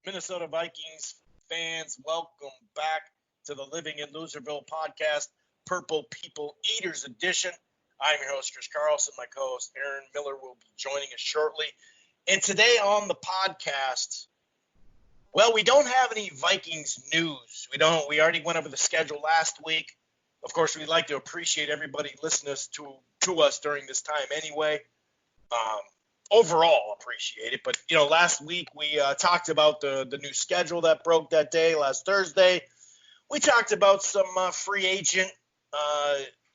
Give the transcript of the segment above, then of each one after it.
Minnesota Vikings fans, welcome back to the Living in Loserville Podcast, Purple People Eaters Edition. I'm your host, Chris Carlson. My co-host, Aaron Miller, will be joining us shortly. And today on the podcast, well, we don't have any Vikings news. We already went over the schedule last week. Of course, we'd like to appreciate everybody listening to us during this time anyway. Overall appreciate it. But, last week we talked about the new schedule that broke that day, last Thursday. We talked about some free agent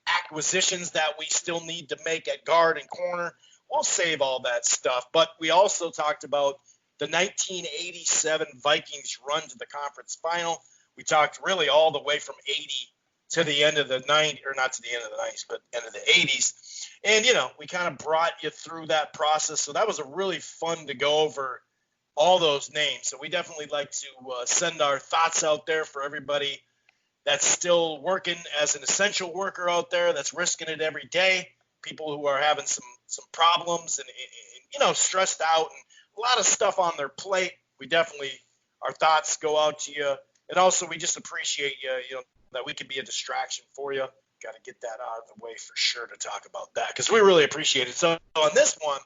acquisitions that we still need to make at guard and corner. We'll save all that stuff. But we also talked about the 1987 Vikings run to the conference final. We talked really all the way from 80 to the end of the 90s, or not to the end of the 90s, but end of the 80s. And, we kind of brought you through that process. So that was a really fun to go over all those names. So we definitely like to send our thoughts out there for everybody that's still working as an essential worker out there, that's risking it every day, people who are having some problems and stressed out and a lot of stuff on their plate. We definitely, our thoughts go out to you. And also we just appreciate you, that we can be a distraction for you. Got to get that out of the way for sure to talk about that because we really appreciate it. So on this one,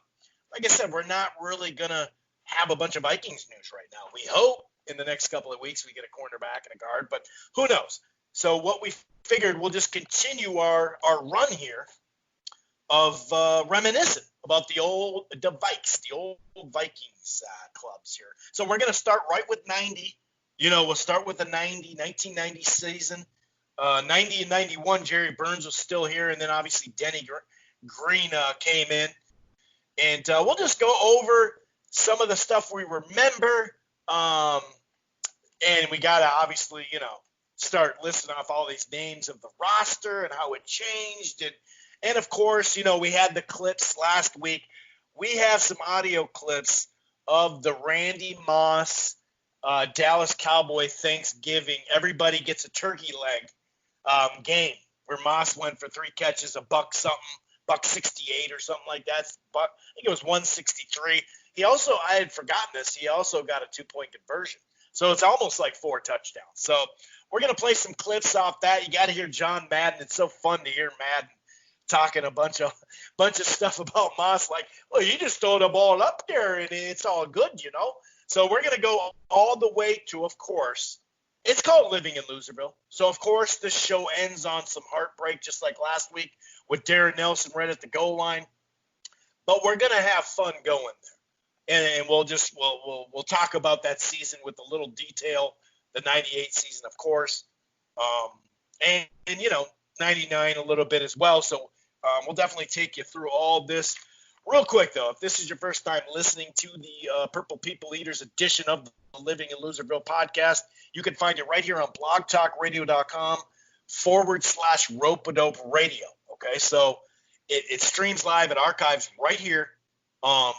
like I said, we're not really going to have a bunch of Vikings news right now. We hope in the next couple of weeks we get a cornerback and a guard, but who knows? So what we figured, we'll just continue our run here of reminiscing about the old Vikings clubs here. So we're going to start right with 90. We'll start with the 1990 season. 90 and 91, Jerry Burns was still here, and then obviously Denny Green came in. And we'll just go over some of the stuff we remember. And we got to obviously, start listing off all these names of the roster and how it changed. And of course, we had the clips last week. We have some audio clips of the Randy Moss Dallas Cowboy Thanksgiving. Everybody gets a turkey leg game where Moss went for 3 catches, $168 or something like that. I think it was 163. I had forgotten this. He also got a 2-point conversion. So it's almost like 4 touchdowns. So we're going to play some clips off that. You got to hear John Madden. It's so fun to hear Madden talking a bunch of stuff about Moss. Like, well, you just throw the ball up there and it's all good, So we're going to go all the way to, of course, it's called Living in Loserville. So, of course, this show ends on some heartbreak, just like last week with Darren Nelson right at the goal line. But we're going to have fun going there. And we'll talk about that season with a little detail, the 98 season, of course, and 99 a little bit as well. So we'll definitely take you through all this. Real quick, though, if this is your first time listening to the Purple People Eaters edition of the Living in Loserville podcast, you can find it right here on blogtalkradio.com/rope-a-dope radio. Okay, so it streams live and archives right here on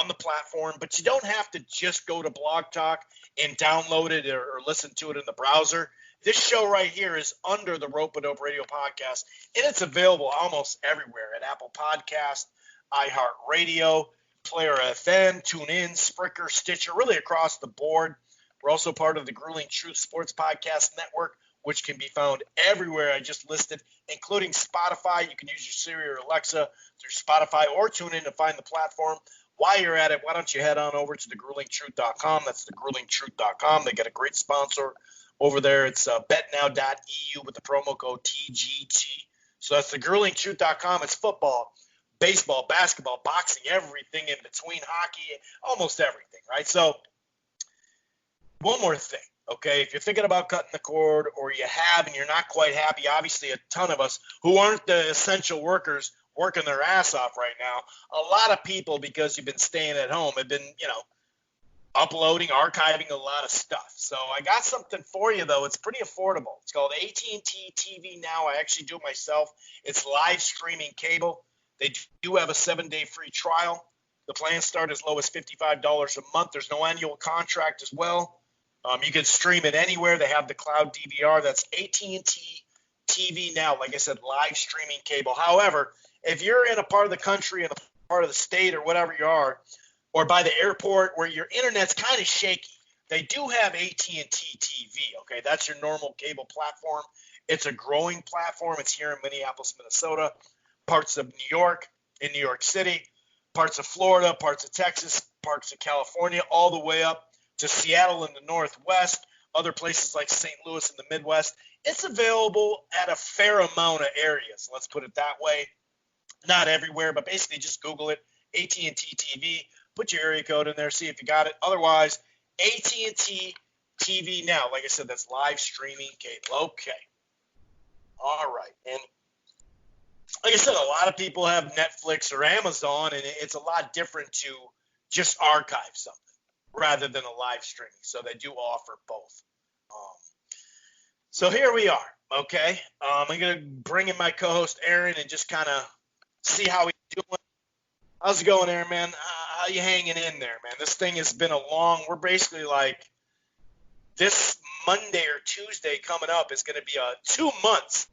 the platform, but you don't have to just go to Blog Talk and download it or listen to it in the browser. This show right here is under the Rope-a-Dope Radio podcast, and it's available almost everywhere at Apple Podcasts, iHeartRadio, Player FM, TuneIn, Spreaker, Stitcher, really across the board. We're also part of the Grueling Truth Sports Podcast Network, which can be found everywhere I just listed, including Spotify. You can use your Siri or Alexa through Spotify or TuneIn to find the platform. While you're at it, why don't you head on over to thegruelingtruth.com. That's thegruelingtruth.com. They got a great sponsor over there. It's betnow.eu with the promo code TGT. So that's thegruelingtruth.com. It's football, baseball, basketball, boxing, everything in between, hockey, almost everything, right? So one more thing, okay? If you're thinking about cutting the cord or you have and you're not quite happy, obviously a ton of us who aren't the essential workers working their ass off right now, a lot of people, because you've been staying at home, have been, uploading, archiving a lot of stuff. So I got something for you, though. It's pretty affordable. It's called AT&T TV Now. I actually do it myself. It's live streaming cable. They do have a 7-day free trial. The plans start as low as $55 a month. There's no annual contract as well. You can stream it anywhere. They have the cloud DVR. That's AT&T TV Now. Like I said, live streaming cable. However, if you're in a part of the country, in a part of the state or whatever you are, or by the airport where your internet's kind of shaky, they do have AT&T TV, okay? That's your normal cable platform. It's a growing platform. It's here in Minneapolis, Minnesota, parts of New York, in New York City, parts of Florida, parts of Texas, parts of California, all the way up to Seattle in the Northwest, other places like St. Louis in the Midwest. It's available at a fair amount of areas, let's put it that way. Not everywhere, but basically just Google it, AT&T TV, put your area code in there, see if you got it. Otherwise, AT&T TV now. Like I said, that's live streaming cable. Okay. All right. And like I said, a lot of people have Netflix or Amazon, and it's a lot different to just archive something rather than a live streaming. So they do offer both. So here we are, okay? I'm going to bring in my co-host, Aaron, and just kind of see how he's doing. How's it going, Aaron, man? How you hanging in there, man? This thing has been we're basically like this Monday or Tuesday coming up is going to be 2 months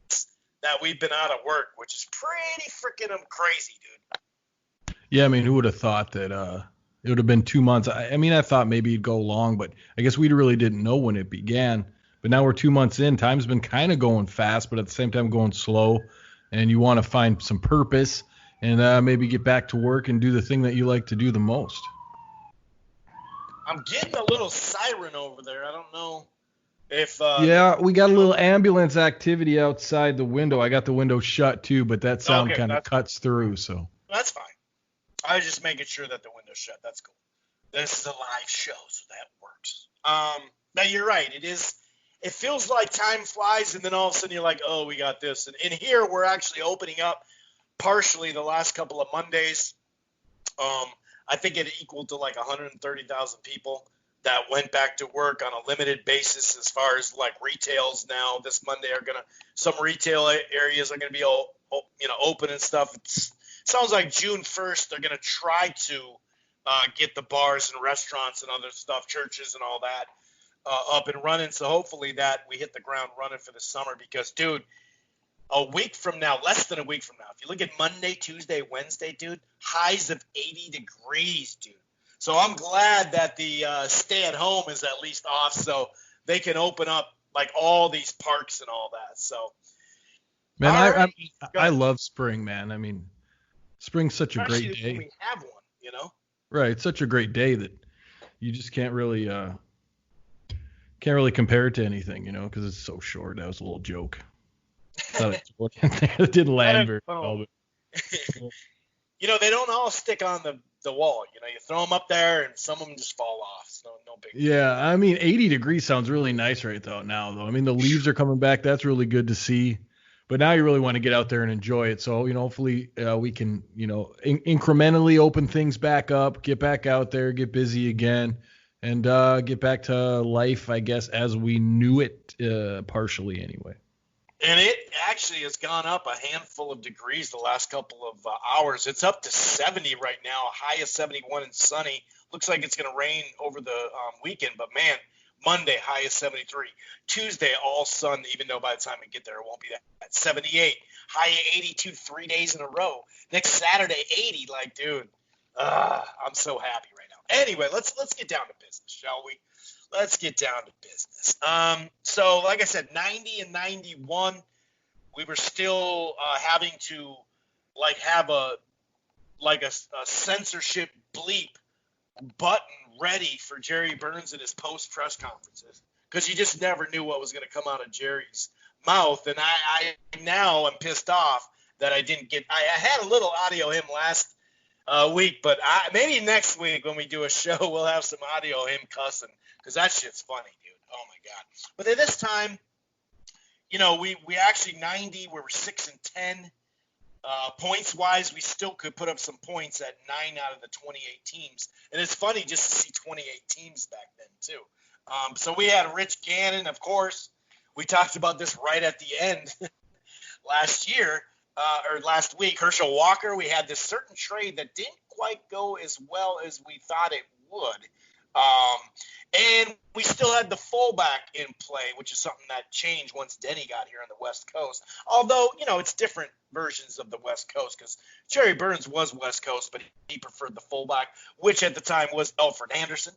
that we've been out of work, which is pretty freaking crazy, dude. Yeah, I mean, who would have thought that it would have been 2 months? I mean, I thought maybe it'd go long, but I guess we really didn't know when it began. But now we're 2 months in. Time's been kind of going fast, but at the same time going slow. And you want to find some purpose and maybe get back to work and do the thing that you like to do the most. I'm getting a little siren over there. I don't know if yeah, we got a little ambulance activity outside the window. I got the window shut too, but that sound kind of cuts through. So that's fine. I was just making sure that the window's shut. That's cool. This is a live show, so that works. Now you're right. It feels like time flies, and then all of a sudden you're like, oh, we got this. And here we're actually opening up partially the last couple of Mondays. I think it equaled to like 130,000 people that went back to work on a limited basis as far as like retails now. This Monday some retail areas are going to be open and stuff. It sounds like June 1st they're going to try to get the bars and restaurants and other stuff, churches and all that, up and running. So hopefully that we hit the ground running for the summer because, dude, a week from now, less than a week from now, if you look at Monday, Tuesday, Wednesday, dude, highs of 80 degrees, dude. So I'm glad that the stay at home is at least off so they can open up like all these parks and all that. So, man, I love spring, man. I mean, spring's such a great day. We have one, you know? Right. It's such a great day that you just can't really compare it to anything, you know, because it's so short. That was a little joke. It didn't land very well. You know, they don't all stick on the wall. You know, you throw them up there and some of them just fall off. So no big deal. Yeah, I mean, 80 degrees sounds really nice right now, though. I mean, the leaves are coming back. That's really good to see. But now you really want to get out there and enjoy it. So, you know, hopefully we can, you know, incrementally open things back up, get back out there, get busy again, and get back to life, I guess, as we knew it, partially anyway. And it actually has gone up a handful of degrees the last couple of hours. It's up to 70 right now, a high of 71 and sunny. Looks like it's going to rain over the weekend, but man, Monday, high of 73. Tuesday, all sun, even though by the time we get there, it won't be that. 78, high of 82 3 days in a row. Next Saturday, 80. Like, dude, I'm so happy right now. Anyway, let's get down to business, shall we? Let's get down to business. So, like I said, 90 and 91, we were still having to like have a censorship bleep button ready for Jerry Burns in his post press conferences because you just never knew what was going to come out of Jerry's mouth. And I now am pissed off that I didn't get. I had a little audio of him last week, but maybe next week when we do a show, we'll have some audio of him cussing because that shit's funny, dude. Oh my god! But at this time, you know, we actually 90. We were 6-10. Points wise, we still could put up some points at 9 out of the 28 teams, and it's funny just to see 28 teams back then too. So we had Rich Gannon, of course. We talked about this right at the end last week. Herschel Walker. We had this certain trade that didn't quite go as well as we thought it would. And we still had the fullback in play, which is something that changed once Denny got here on the West Coast. Although, you know, it's different versions of the West Coast because Jerry Burns was West Coast, but he preferred the fullback, which at the time was Alfred Anderson.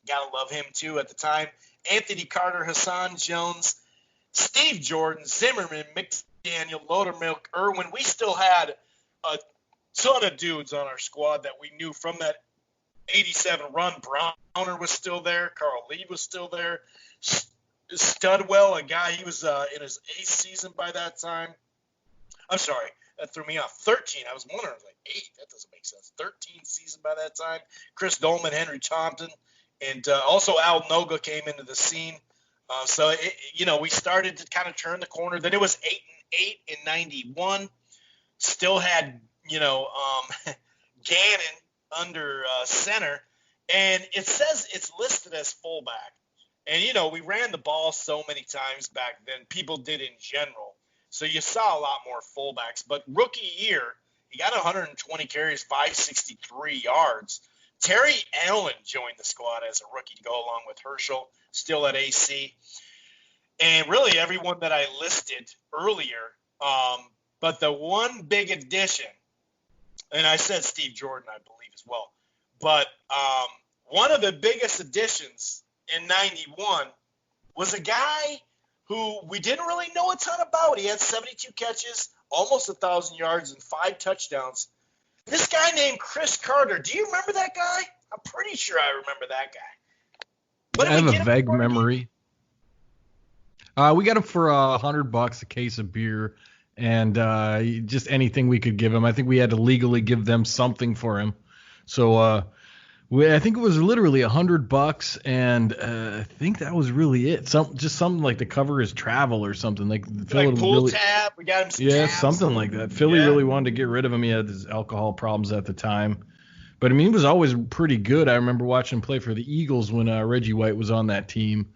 Gotta love him, too, at the time. Anthony Carter, Hassan Jones, Steve Jordan, Zimmerman, McDaniel, Lodermilk, Irwin. We still had a ton of dudes on our squad that we knew from that 87 run. Browner was still there. Carl Lee was still there. Studwell, a guy, he was in his 8th season by that time. I'm sorry, that threw me off. 13. I was wondering, like, 8. That doesn't make sense. 13th season by that time. Chris Dolman, Henry Thompson, and also Al Noga came into the scene. So, we started to kind of turn the corner. Then it was 8-8 in 91. Still had, Gannon under center. And it says it's listed as fullback. And, we ran the ball so many times back then. People did in general. So you saw a lot more fullbacks. But rookie year, he got 120 carries, 563 yards. Terry Allen joined the squad as a rookie to go along with Herschel, still at AC. And really everyone that I listed earlier. But the one big addition, and I said Steve Jordan, I believe, as well. But one of the biggest additions in 91 was a guy who we didn't really know a ton about. He had 72 catches, almost 1,000 yards, and 5 touchdowns. This guy named Chris Carter. Do you remember that guy? I'm pretty sure I remember that guy. I have a vague memory. We got him for $100 a case of beer, and just anything we could give him. I think we had to legally give them something for him. So I think it was literally $100, and I think that was really it. Something like to cover his travel or something. Like pool tab. We got him some tabs. Something like that. Philly really wanted to get rid of him. He had his alcohol problems at the time. But, I mean, he was always pretty good. I remember watching him play for the Eagles when Reggie White was on that team.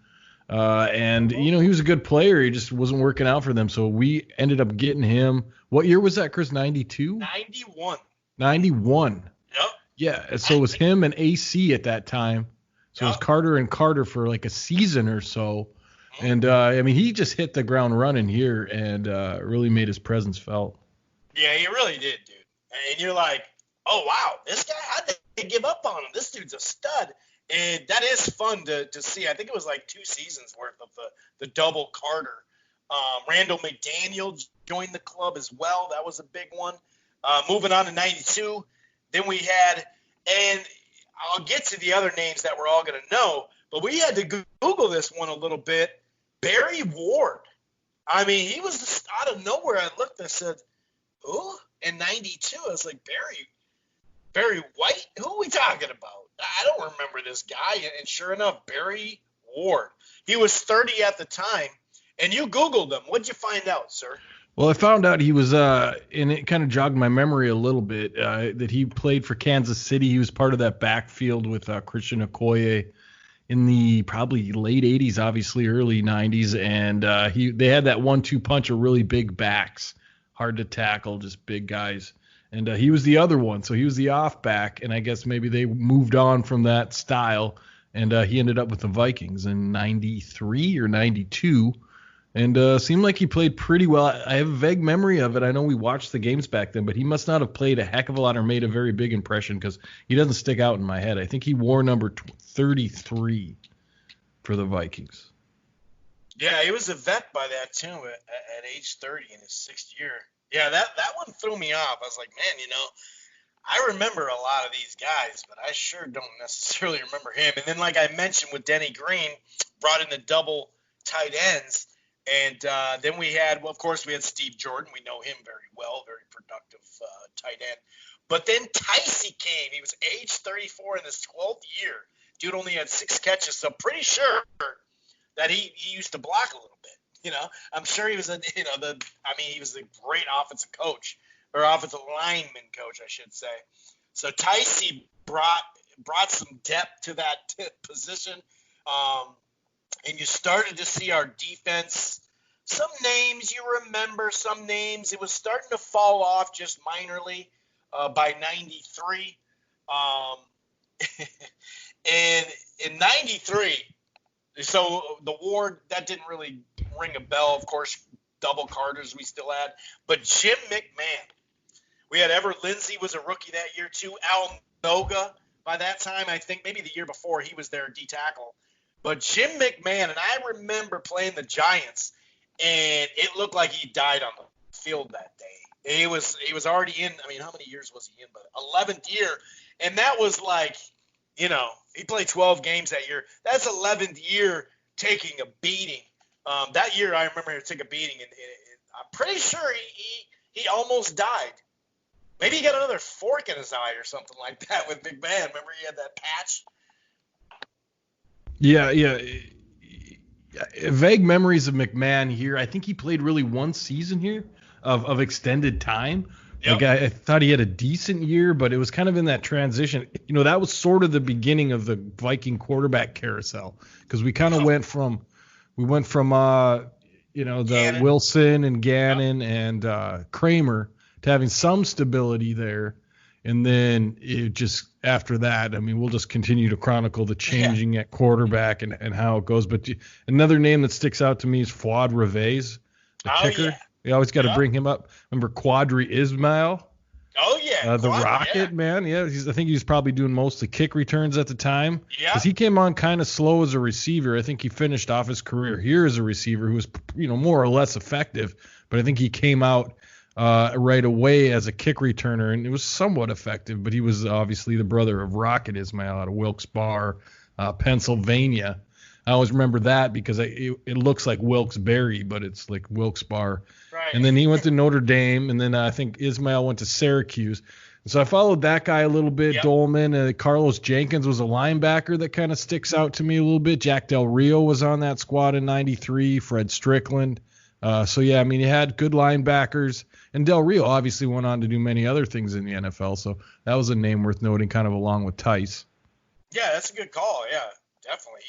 And, he was a good player. He just wasn't working out for them. So we ended up getting him. What year was that, Chris? 92? 91. 91. Yep. Yeah, so it was him and AC at that time. So it was Carter and Carter for like a season or so. And, he just hit the ground running here and really made his presence felt. Yeah, he really did, dude. And you're like, oh, wow, this guy, how'd they give up on him? This dude's a stud. And that is fun to see. I think it was like 2 seasons worth of the double Carter. Randall McDaniel joined the club as well. That was a big one. Moving on to 92. Then we had, and I'll get to the other names that we're all going to know, but we had to Google this one a little bit. Barry Ward. I mean, he was just out of nowhere. I looked and I said, who? In 92, I was like, Barry White? Who are we talking about? I don't remember this guy. And sure enough, Barry Ward. He was 30 at the time, and you Googled him. What'd you find out, sir? Well, I found out he was, and it kind of jogged my memory a little bit, that he played for Kansas City. He was part of that backfield with Christian Okoye in the probably late 80s, obviously early 90s. And they had that 1-2 punch of really big backs, hard to tackle, just big guys. And he was the other one. So he was the off back, and I guess maybe they moved on from that style. And he ended up with the Vikings in 93 or 92. And seemed like he played pretty well. I have a vague memory of it. I know we watched the games back then, but he must not have played a heck of a lot or made a very big impression because he doesn't stick out in my head. I think he wore number 33 for the Vikings. Yeah, he was a vet by that, too, at age 30 in his 6th year. Yeah, that one threw me off. I was like, man, I remember a lot of these guys, but I sure don't necessarily remember him. And then, like I mentioned with Denny Green, brought in the double tight ends. And then we had, well, of course, we had Steve Jordan. We know him very well, very productive tight end. But then Ticey came. He was age 34 in his 12th year. Dude only had 6 catches, so pretty sure that he used to block a little bit. I'm sure he was he was a great offensive coach, or offensive lineman coach, I should say. So Ticey brought some depth to that position. And you started to see our defense, some names you remember, some names. It was starting to fall off just minorly by 93. And in 93, so the Ward, that didn't really ring a bell. Of course, double Carters we still had. But Jim McMahon. We had Everett Lindsay was a rookie that year too. Al Noga by that time. I think maybe the year before he was their D tackle. But Jim McMahon, and I remember playing the Giants, and it looked like he died on the field that day. He was already in. I mean, how many years was he in? But 11th year, and that was like, he played 12 games that year. That's 11th year taking a beating. That year, I remember he took a beating, and I'm pretty sure he almost died. Maybe he got another fork in his eye or something like that with McMahon. Remember he had that patch? Yeah. Vague memories of McMahon here. I think he played really one season here of extended time. Yep. Like I thought he had a decent year, but it was kind of in that transition. That was sort of the beginning of the Viking quarterback carousel, because we kind of went from the Gannon. Wilson and Gannon and Kramer to having some stability there. And then it just after that, I mean, we'll just continue to chronicle the changing at quarterback and how it goes. But another name that sticks out to me is Fuad Reveiz, the kicker. Yeah. We always got to bring him up. Remember Quadri Ismail? Oh, yeah. The Rocket, man. Yeah, I think he was probably doing most of the kick returns at the time. Yeah. Because he came on kind of slow as a receiver. I think he finished off his career here as a receiver who was, more or less effective. But I think he came out right away as a kick returner, and it was somewhat effective. But he was obviously the brother of Rocket Ismail out of Wilkes-Barre, Pennsylvania. I always remember that because it looks like Wilkes-Barre, but it's like Wilkes-Barre. Right. And then he went to Notre Dame, and then I think Ismail went to Syracuse. And so I followed that guy a little bit, Dolman. Carlos Jenkins was a linebacker that kind of sticks out to me a little bit. Jack Del Rio was on that squad in '93, Fred Strickland. He had good linebackers. And Del Rio obviously went on to do many other things in the NFL, so that was a name worth noting, kind of along with Tice. Yeah, that's a good call. Yeah, definitely.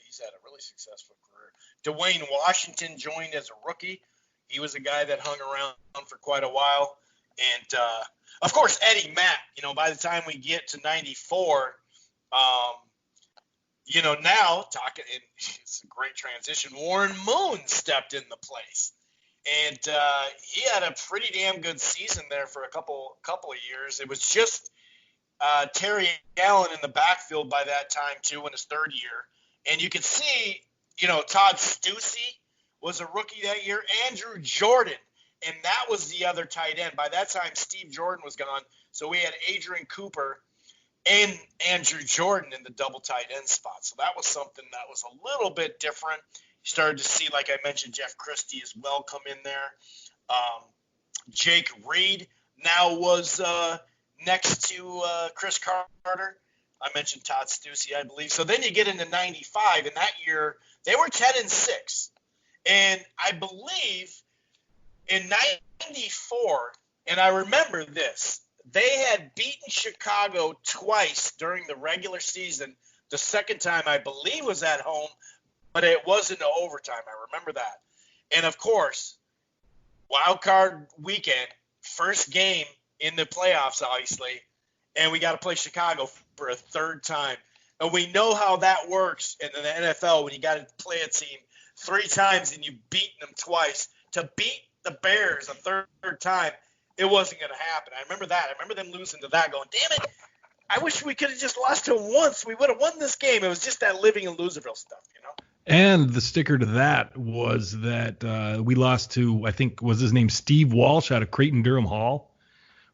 He's had a really successful career. Dwayne Washington joined as a rookie. He was a guy that hung around for quite a while. And, of course, Eddie Mack. By the time we get to 94, now talking, and it's a great transition, Warren Moon stepped in the place. And he had a pretty damn good season there for a couple of years. It was just Terry Allen in the backfield by that time, too, in his third year. And you could see, Todd Stussy was a rookie that year. Andrew Jordan, and that was the other tight end. By that time, Steve Jordan was gone. So we had Adrian Cooper and Andrew Jordan in the double tight end spot. So that was something that was a little bit different. You started to see, like I mentioned, Jeff Christie as well come in there. Jake Reed now was next to Chris Carter. I mentioned Todd Stussy, I believe. So then you get into 95, and that year they were 10-6. And I believe in 94, and I remember this, they had beaten Chicago twice during the regular season. The second time, I believe, was at home, but it was in the overtime. I remember that. And, of course, wild card weekend, first game in the playoffs, obviously, and we got to play Chicago for a third time. And we know how that works in the NFL when you got to play a team 3 times and you've beaten them twice. To beat the Bears a third time, it wasn't going to happen. I remember that. I remember them losing to that, going, damn it, I wish we could have just lost to once. We would have won this game. It was just that living in Loserville stuff, And the sticker to that was that we lost to, I think, was his name Steve Walsh out of Creighton-Durham Hall.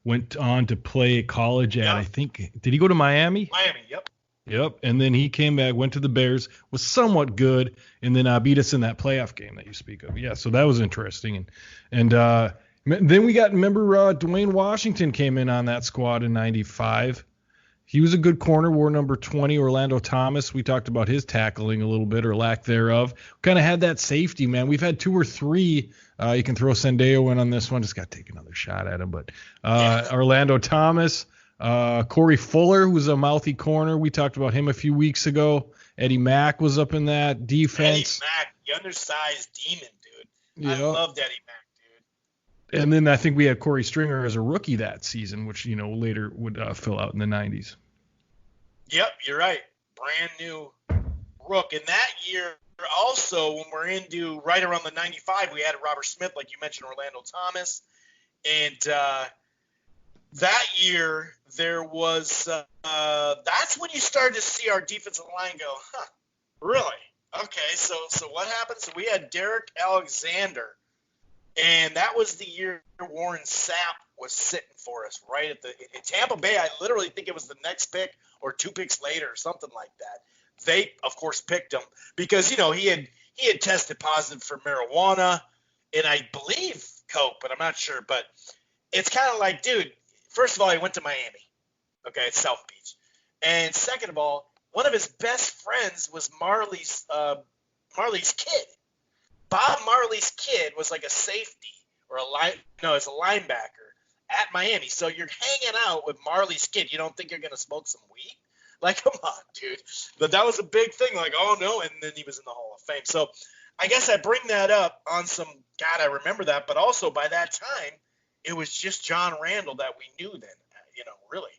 Went on to play college at, I think, did he go to Miami? Miami, yep. Yep, and then he came back, went to the Bears, was somewhat good, and then beat us in that playoff game that you speak of. Yeah, so that was interesting. And then we got, remember, Dwayne Washington came in on that squad in 95. He was a good corner, wore number 20, Orlando Thomas. We talked about his tackling a little bit, or lack thereof. Kind of had that safety, man. We've had 2 or 3. You can throw Sendeo in on this one. Just got to take another shot at him. But Orlando Thomas, Corey Fuller, who's a mouthy corner. We talked about him a few weeks ago. Eddie Mack was up in that defense. Eddie Mack, the undersized demon, dude. I loved Eddie Mack, dude. And then I think we had Corey Stringer as a rookie that season, which, later would fill out in the 90s. Yep, you're right. Brand new rook. And that year also, when we're into right around the 95, we had Robert Smith, like you mentioned, Orlando Thomas. And that year there was that's when you started to see our defensive line go, really? Okay, so what happened? So we had Derek Alexander, and that was the year Warren Sapp was sitting for us right at in Tampa Bay. I literally think it was the next pick or 2 picks later or something like that. They, of course, picked him because, he had tested positive for marijuana and I believe coke, but I'm not sure. But it's kind of like, dude, first of all, he went to Miami. Okay, it's South Beach. And second of all, one of his best friends was Marley's kid. Bob Marley's kid was like a safety or it's a linebacker at Miami. So you're hanging out with Marley's kid. You don't think you're going to smoke some weed? Like, come on, dude. But that was a big thing. Like, oh, no. And then he was in the Hall of Fame. So I guess I bring that up on some – God, I remember that. But also by that time, it was just John Randall that we knew then, really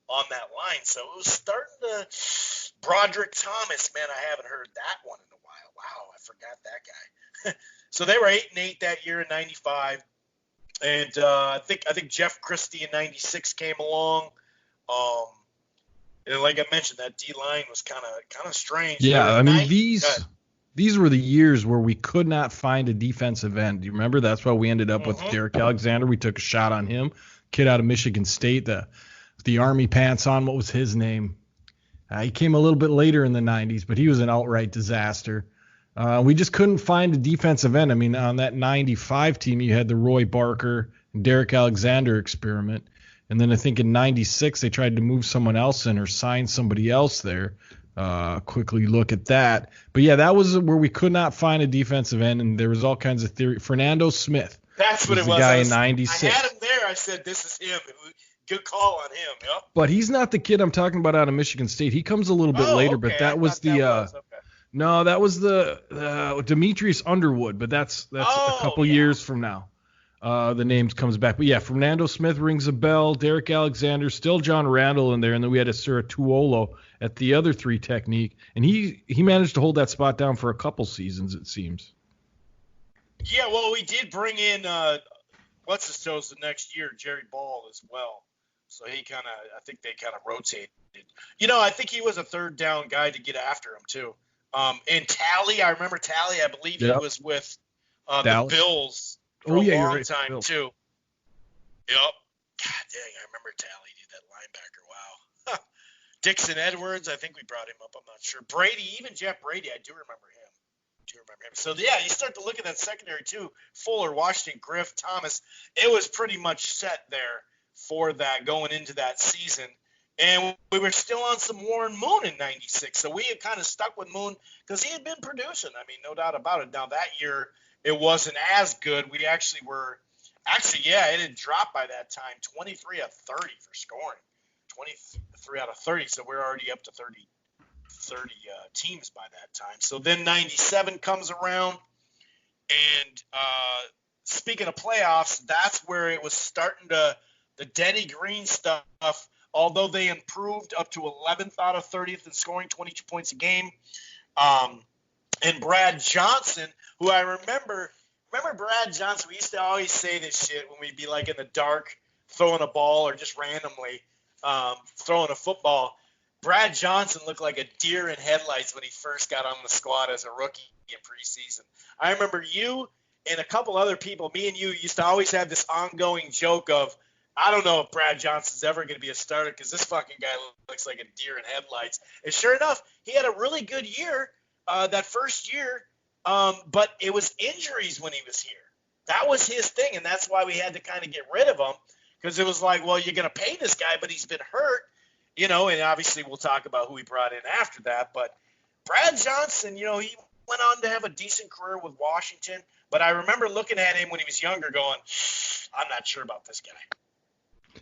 on that line. So it was starting to – Broderick Thomas, man, I haven't heard that one in a while. Wow, I forgot that guy. So they were 8-8 that year in 95. And I think Jeff Christie in 96 came along. And like I mentioned, that D-line was kind of strange. Yeah, I mean, these were the years where we could not find a defensive end. Do you remember? That's why we ended up with Derek Alexander. We took a shot on him, kid out of Michigan State, the Army pants on. What was his name? He came a little bit later in the 90s, but he was an outright disaster. We just couldn't find a defensive end. I mean, on that 95 team, you had the Roy Barker and Derek Alexander experiment. And then I think in 96, they tried to move someone else in or sign somebody else there. Quickly look at that. But, yeah, that was where we could not find a defensive end, and there was all kinds of theory. Fernando Smith. That's what it was. The guy in 96. I had him there. I said, this is him. Good call on him. Yep. But he's not the kid I'm talking about out of Michigan State. He comes a little bit later, okay. But that was the no, that was the Demetrius Underwood, but that's a couple years from now. The names comes back. But, yeah, Fernando Smith rings a bell, Derek Alexander, still John Randall in there, and then we had a Sir Tuolo at the other 3 technique, and he managed to hold that spot down for a couple seasons, it seems. Yeah, well, we did bring in what's-his-toes the next year, Jerry Ball as well. So I think they kind of rotated. I think he was a third down guy to get after him too. And Talley, I remember Talley. I believe he was with the Bills for a long time too. Yep. God dang, I remember Talley, dude, that linebacker. Wow. Dixon Edwards, I think we brought him up. I'm not sure. Brady, even Jeff Brady, I do remember him. So, yeah, you start to look at that secondary too. Fuller, Washington, Griff, Thomas. It was pretty much set there for that going into that season. And we were still on some Warren Moon in 96. So we had kind of stuck with Moon because he had been producing. I mean, no doubt about it. Now, that year, it wasn't as good. We actually were – it had dropped by that time, 23 of 30 for scoring, 23 out of 30. So we're already up to 30 teams by that time. So then 97 comes around. And speaking of playoffs, that's where it was starting to – the Denny Green stuff, although they improved up to 11th out of 30th in scoring 22 points a game. And Brad Johnson, who I remember Brad Johnson, we used to always say this shit when we'd be like in the dark throwing a ball or just randomly throwing a football. Brad Johnson looked like a deer in headlights when he first got on the squad as a rookie in preseason. I remember you and a couple other people, me and you, used to always have this ongoing joke of, I don't know if Brad Johnson's ever going to be a starter because this fucking guy looks like a deer in headlights. And sure enough, he had a really good year that first year, but it was injuries when he was here. That was his thing, and that's why we had to kind of get rid of him because it was like, well, you're going to pay this guy, but he's been hurt, and obviously we'll talk about who he brought in after that. But Brad Johnson, he went on to have a decent career with Washington, but I remember looking at him when he was younger going, I'm not sure about this guy.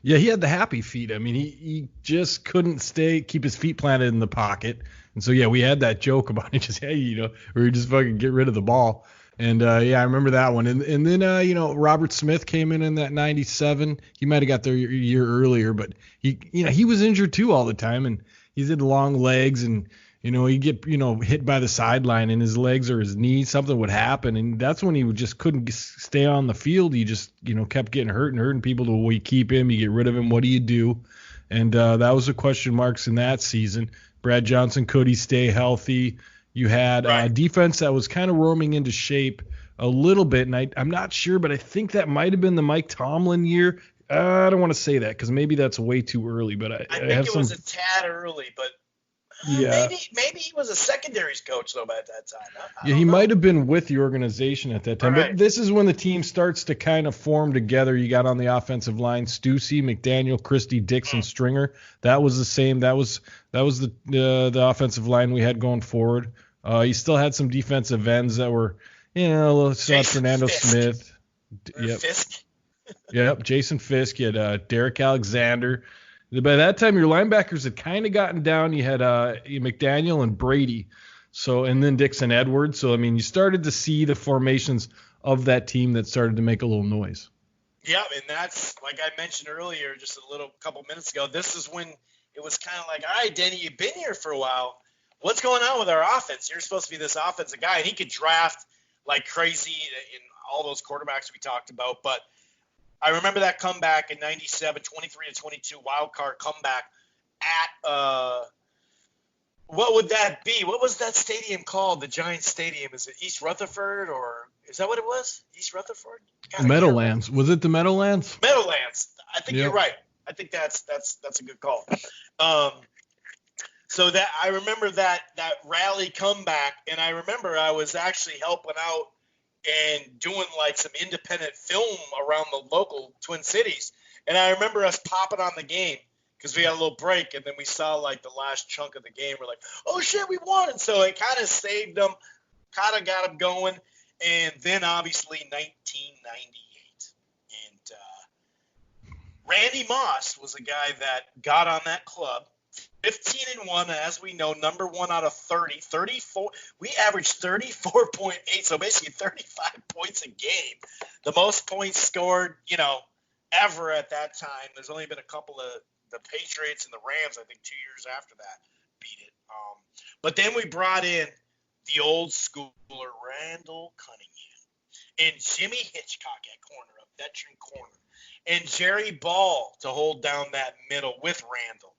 Yeah, he had the happy feet. I mean, he just couldn't keep his feet planted in the pocket. And so, yeah, we had that joke about it. Just, hey, or just fucking get rid of the ball. And, yeah, I remember that one. And then, Robert Smith came in that 97. He might have got there a year earlier, but he was injured too all the time. And he had long legs and, he'd get, hit by the sideline and his legs or his knees, something would happen. And that's when he just couldn't stay on the field. He just, kept getting hurt and hurting people. Well, you keep him, you get rid of him. What do you do? And that was the question marks in that season. Brad Johnson, could he stay healthy? You had a defense that was kind of roaming into shape a little bit. And I'm not sure, but I think that might have been the Mike Tomlin year. I don't want to say that because maybe that's way too early. But I think it was a tad early, but maybe he was a secondaries coach though by that time. He might have been with the organization at that time. Right. But this is when the team starts to kind of form together. You got on the offensive line Stussy, McDaniel, Christie, Dixon, Stringer. That was the same. That was the offensive line we had going forward. You still had some defensive ends that were, Fernando Smith. Fisk. Yep, Jason Fisk. You had Derek Alexander. By that time, your linebackers had kind of gotten down. You had McDaniel and Brady, and then Dixon Edwards. So, you started to see the formations of that team that started to make a little noise. Yeah, and that's, like I mentioned earlier, just a couple minutes ago, this is when it was kind of like, all right, Danny, you've been here for a while. What's going on with our offense? You're supposed to be this offensive guy, and he could draft like crazy in all those quarterbacks we talked about, but I remember that comeback in 97, 23-22 wild card comeback at what would that be? What was that stadium called? The Giants Stadium? Is it East Rutherford or is that what it was? East Rutherford? Meadowlands. Was it the Meadowlands? Meadowlands. I think you're right. I think that's a good call. So that I remember that rally comeback, and I remember I was actually helping out and doing like some independent film around the local Twin Cities. And I remember us popping on the game because we had a little break, and then we saw like the last chunk of the game. We're like, oh shit, we won. And so it kind of saved them, kind of got them going. And then obviously 1998. And Randy Moss was a guy that got on that club. 15-1, as we know, number one out of 30, 34. We averaged 34.8, so basically 35 points a game. The most points scored, ever at that time. There's only been a couple of the Patriots and the Rams, I think 2 years after that, beat it. But then we brought in the old schooler Randall Cunningham and Jimmy Hitchcock at corner, a veteran corner, and Jerry Ball to hold down that middle with Randall.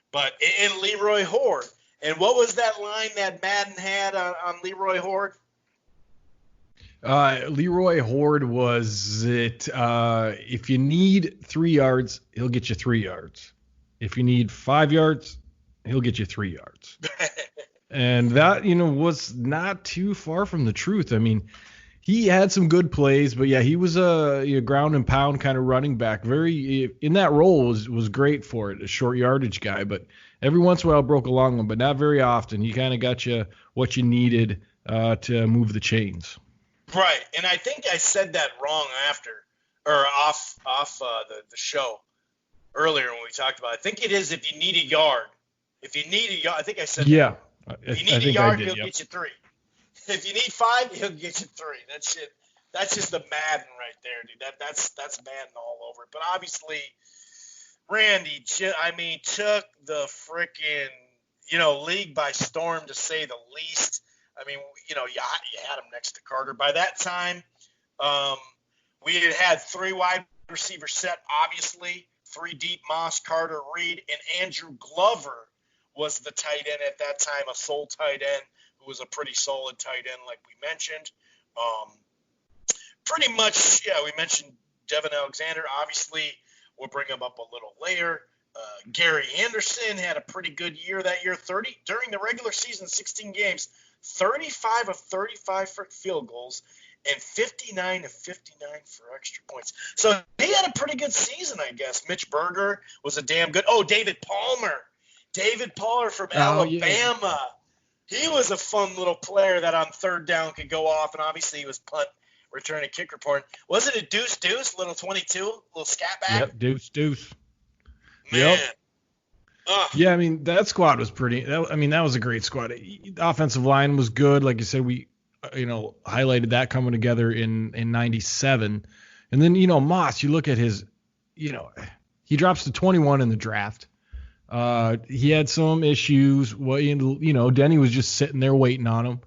But in Leroy Horde. And what was that line that Madden had on Leroy Horde? Leroy Horde was it, if you need 3 yards, he'll get you 3 yards. If you need 5 yards, he'll get you 3 yards. And that, was not too far from the truth. He had some good plays, but yeah, he was a ground and pound kind of running back. Very in that role was great for it, a short yardage guy. But every once in a while broke a long one, but not very often. He kind of got you what you needed to move the chains. Right, and I think I said that wrong off the show earlier when we talked about it. I think it is if you need a yard. If you need a yard, I think I said yeah. That. If you need a yard, he'll get you 3. If you need 5, he'll get you 3. That's just the Madden right there, dude. That's Madden all over it. But obviously, Randy, took the freaking league by storm to say the least. You had him next to Carter. By that time, we had 3 wide receivers set. Obviously, 3 deep: Moss, Carter, Reed, and Andrew Glover was the tight end at that time, a sole tight end. Who was a pretty solid tight end, like we mentioned. Pretty much, we mentioned Devin Alexander. Obviously, we'll bring him up a little later. Gary Anderson had a pretty good year that year. During the regular season, 16 games, 35 of 35 for field goals, and 59 of 59 for extra points. So he had a pretty good season, I guess. Mitch Berger was a damn good. Oh, David Palmer from Alabama. Yeah. He was a fun little player that on third down could go off, and obviously he was punt, return, and kick return. Was it a deuce, little 22, little scat back? Yep, deuce. Man. Yep. Yeah, that squad was pretty. That was a great squad. The offensive line was good. Like you said, we, highlighted that coming together in 97. And then, Moss, you look at his, he drops to 21 in the draft. He had some issues. Well, Denny was just sitting there waiting on him.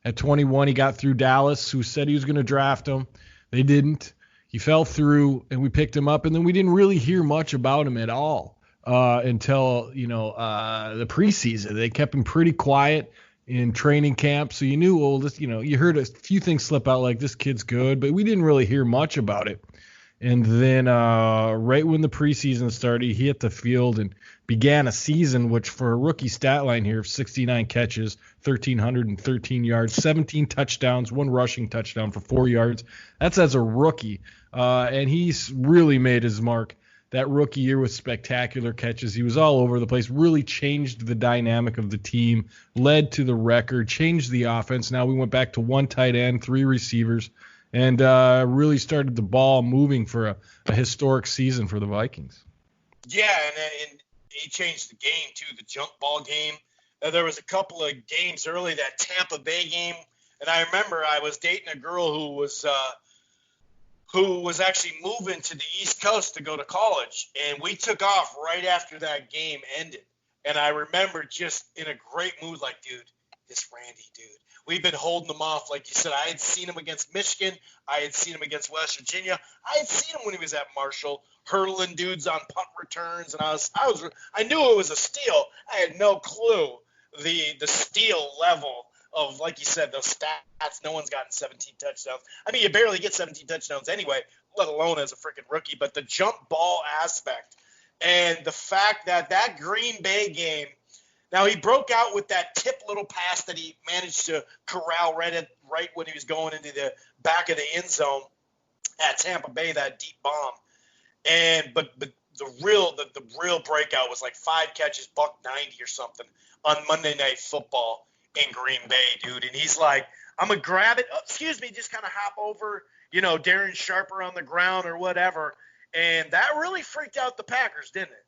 At 21, he got through Dallas, who said he was going to draft him. They didn't. He fell through, and we picked him up, and then we didn't really hear much about him at all until the preseason. They kept him pretty quiet in training camp, so you knew, you heard a few things slip out like this kid's good, but we didn't really hear much about it. And then right when the preseason started, he hit the field and began a season, which for a rookie stat line here of 69 catches, 1,313 yards, 17 touchdowns, 1 rushing touchdown for 4 yards. That's as a rookie. And he's really made his mark that rookie year with spectacular catches. He was all over the place, really changed the dynamic of the team, led to the record, changed the offense. Now we went back to 1 tight end, 3 receivers, and really started the ball moving for a historic season for the Vikings. Yeah, and he changed the game, too, the jump ball game. There was a couple of games early, that Tampa Bay game, and I remember I was dating a girl who was actually moving to the East Coast to go to college, and we took off right after that game ended. And I remember just in a great mood, like, dude, this Randy dude. We've been holding him off, like you said. I had seen him against Michigan. I had seen him against West Virginia. I had seen him when he was at Marshall, hurdling dudes on punt returns, and I knew it was a steal. I had no clue the steal level of, like you said, those stats. No one's gotten 17 touchdowns. I mean, you barely get 17 touchdowns anyway, let alone as a freaking rookie. But the jump ball aspect and the fact that Green Bay game. Now, he broke out with that tip little pass that he managed to corral right when he was going into the back of the end zone at Tampa Bay, that deep bomb. But the real breakout was like 5 catches, $190 or something on Monday Night Football in Green Bay, dude. And he's like, I'm going to grab it. Oh, excuse me, just kind of hop over, Darren Sharper on the ground or whatever. And that really freaked out the Packers, didn't it?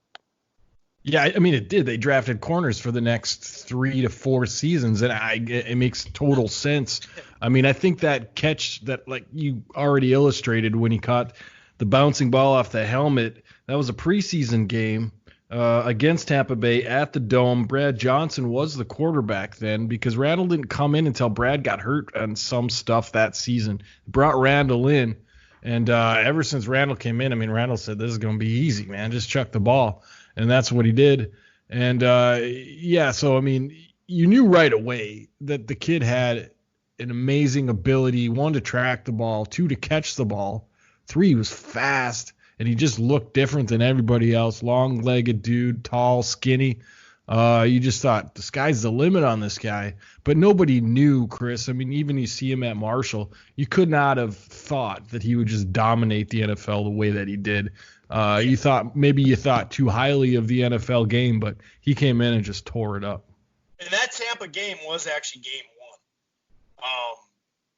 Yeah, I mean, it did. They drafted corners for the next 3 to 4 seasons, and it makes total sense. I mean, I think that catch that, like you already illustrated when he caught the bouncing ball off the helmet, that was a preseason game against Tampa Bay at the Dome. Brad Johnson was the quarterback then because Randall didn't come in until Brad got hurt on some stuff that season. Brought Randall in, and ever since Randall came in, I mean, Randall said, this is going to be easy, man. Just chuck the ball. And that's what he did. And, so, I mean, you knew right away that the kid had an amazing ability, 1, to track the ball, 2, to catch the ball, 3, he was fast, and he just looked different than everybody else, long-legged dude, tall, skinny. You just thought, the sky's the limit on this guy. But nobody knew, Chris. I mean, even you see him at Marshall, you could not have thought that he would just dominate the NFL the way that he did. You thought too highly of the NFL game, but he came in and just tore it up. And that Tampa game was actually game 1.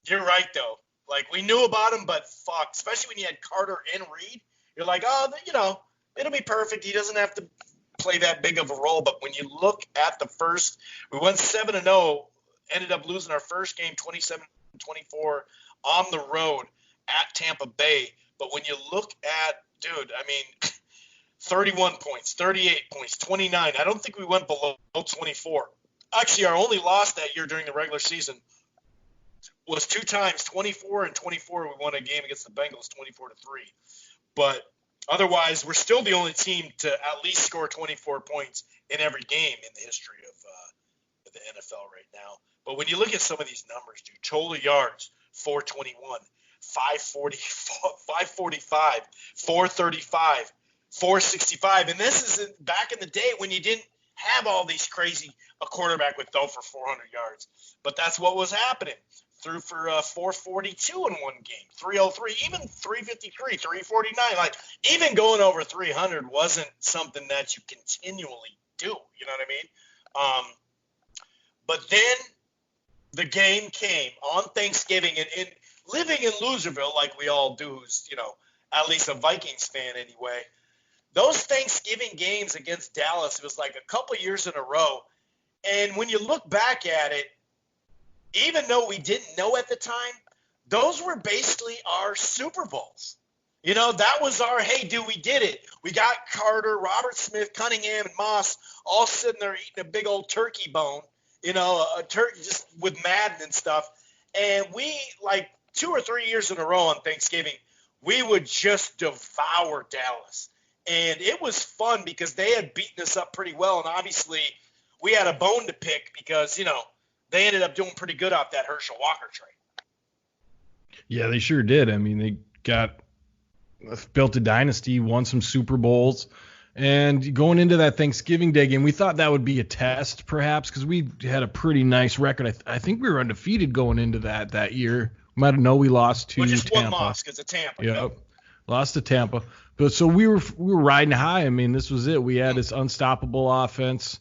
You're right, though. Like, we knew about him, but fuck, especially when you had Carter and Reed, you're like, it'll be perfect. He doesn't have to play that big of a role. But when you look at the first, we went 7-0, ended up losing our first game 27-24 on the road at Tampa Bay. But when you look at, dude, I mean, 31 points, 38 points, 29. I don't think we went below 24. Actually, our only loss that year during the regular season was 2 times, 24 and 24. We won a game against the Bengals, 24-3. But otherwise, we're still the only team to at least score 24 points in every game in the history of the NFL right now. But when you look at some of these numbers, dude, total yards, 421. 540, 545, 435, 465. And this is back in the day when you didn't have all these crazy, a quarterback would throw for 400 yards. But that's what was happening. Threw for 442 in one game, 303, even 353, 349. Like, even going over 300 wasn't something that you continually do. You know what I mean? But then the game came on Thanksgiving, and living in Loserville, like we all do, who's, at least a Vikings fan anyway, those Thanksgiving games against Dallas, it was like a couple years in a row. And when you look back at it, even though we didn't know at the time, those were basically our Super Bowls. You know, that was our, hey, dude, we did it. We got Carter, Robert Smith, Cunningham, and Moss all sitting there eating a big old turkey bone, you know, a turkey just with Madden and stuff. And we, like 2 or 3 years in a row on Thanksgiving, we would just devour Dallas. And it was fun because they had beaten us up pretty well. And obviously we had a bone to pick because, you know, they ended up doing pretty good off that Herschel Walker trade. Yeah, they sure did. I mean, they built a dynasty, won some Super Bowls, and going into that Thanksgiving Day game, we thought that would be a test perhaps because we had a pretty nice record. I think we were undefeated going into that year. Might have known we lost to just Tampa. One loss because of Tampa. Yep. Lost to Tampa. But so we were riding high. I mean, this was it. We had this unstoppable offense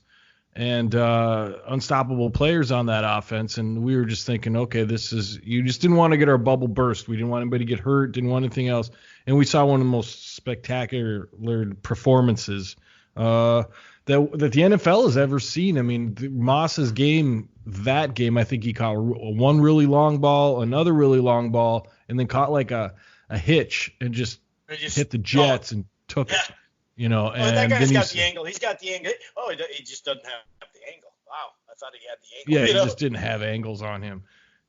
and unstoppable players on that offense, and we were just thinking, okay, you just didn't want to get our bubble burst. We didn't want anybody to get hurt, didn't want anything else. And we saw one of the most spectacular performances that the NFL has ever seen. I mean, Moss's game, I think he caught one really long ball, another really long ball, and then caught like a hitch and just hit the Jets and took it. You know, and that guy's then got the angle. He's got the angle. Oh, he just doesn't have the angle. Wow, I thought he had the angle. Yeah, he just didn't have angles on him.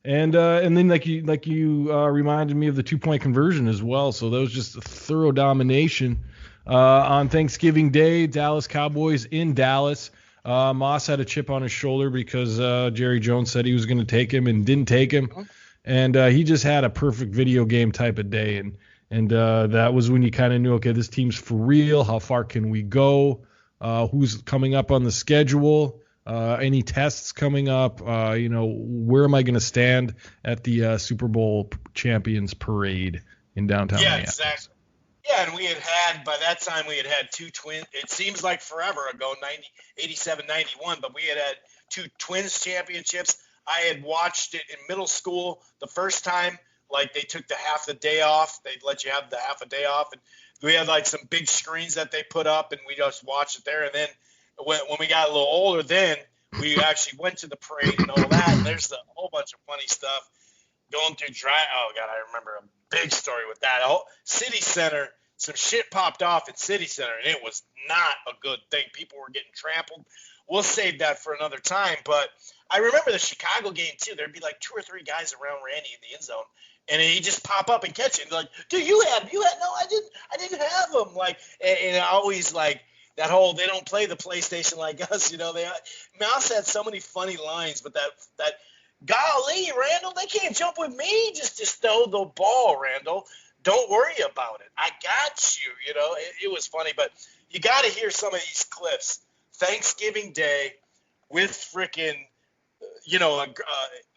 And then like you reminded me of the 2-point conversion as well. So that was just a thorough domination on Thanksgiving Day. Dallas Cowboys in Dallas. Moss had a chip on his shoulder because Jerry Jones said he was going to take him and didn't take him. And he just had a perfect video game type of day. And that was when you kind of knew, okay, this team's for real. How far can we go? Who's coming up on the schedule? Any tests coming up? Where am I going to stand at the Super Bowl champions parade in downtown Minneapolis? Exactly. Yeah, and by that time we had two twins. It seems like forever ago, 87, 91, but we had two Twins championships. I had watched it in middle school the first time. Like they took the half the day off. They'd let you have the half a day off. And we had like some big screens that they put up and we just watched it there. And then when we got a little older, then we actually went to the parade and all that. And there's a whole bunch of funny stuff going through oh God, I remember a big story with that. City Center, some shit popped off at City Center and it was not a good thing. People were getting trampled. We'll save that for another time. But I remember the Chicago game too. There'd be like 2 or 3 guys around Randy in the end zone. And he'd just pop up and catch it. Like, dude, you had no, I didn't have them. Like, and I always like that whole they don't play the PlayStation like us, you know. Mouse had so many funny lines, but that golly, Randall, they can't jump with me. Just throw the ball, Randall. Don't worry about it. I got you. You know, it was funny, but you got to hear some of these clips. Thanksgiving Day with freaking,